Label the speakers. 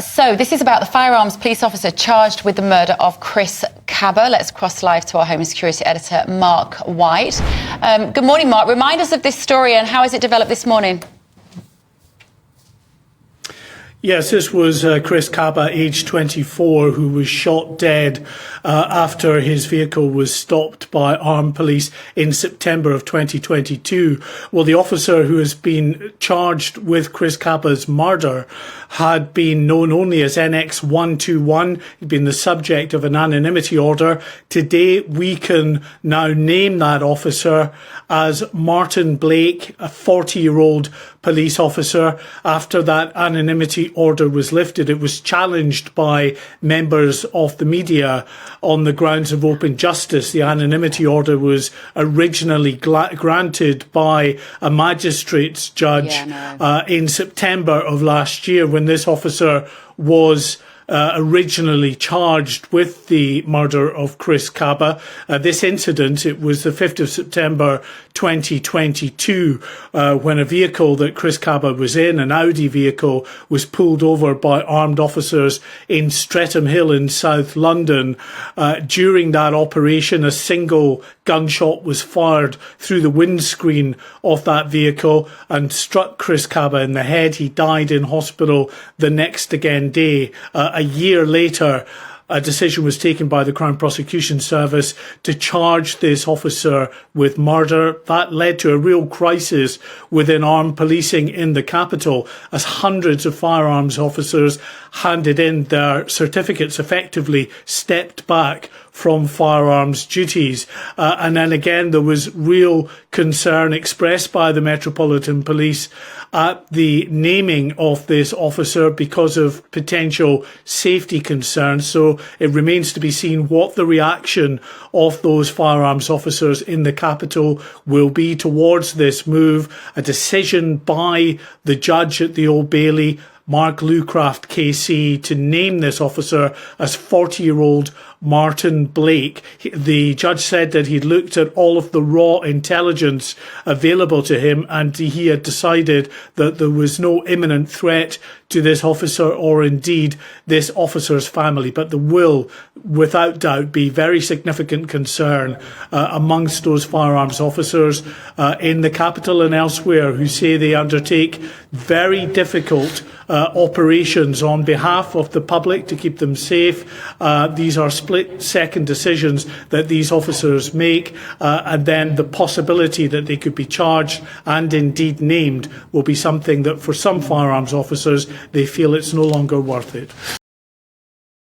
Speaker 1: So this is about the firearms police officer charged with the murder of Chris Kaba. Let's cross live to our Home and Security editor, Mark White. Good morning, Mark. Remind us of this story and how has it developed this morning?
Speaker 2: Yes, this was Chris Kaba, aged 24, who was shot dead after his vehicle was stopped by armed police in September of 2022. Well, the officer who has been charged with Chris Kaba's murder had been known only as NX121. He'd been the subject of an anonymity order. Today, we can now name that officer as Martyn Blake, a 40-year-old police officer. After that anonymity order was lifted, it was challenged by members of the media on the grounds of open justice. The anonymity order was originally granted by a magistrate's judge in September of last year, when this officer was originally charged with the murder of Chris Kaba. This incident, it was the 5th of September 2022, when a vehicle that Chris Kaba was in, an Audi vehicle, was pulled over by armed officers in Streatham Hill in South London. During that operation, a single gunshot was fired through the windscreen of that vehicle and struck Chris Kaba in the head. He died in hospital the next day. A year later, a decision was taken by the Crown Prosecution Service to charge this officer with murder. That led to a real crisis within armed policing in the capital, as hundreds of firearms officers handed in their certificates, effectively stepped back from firearms duties. And then again, there was real concern expressed by the Metropolitan Police at the naming of this officer because of potential safety concerns. So it remains to be seen what the reaction of those firearms officers in the capital will be towards this move. A decision by the judge at the Old Bailey, Mark Lucraft KC, to name this officer as 40-year-old Martyn Blake. The judge said that he'd looked at all of the raw intelligence available to him and he had decided that there was no imminent threat to this officer or indeed this officer's family. But there will, without doubt, be very significant concern amongst those firearms officers in the capital and elsewhere who say they undertake very difficult operations on behalf of the public to keep them safe. These are split-second decisions that these officers make, and then the possibility that they could be charged and indeed named will be something that for some firearms officers they feel it's no longer worth it.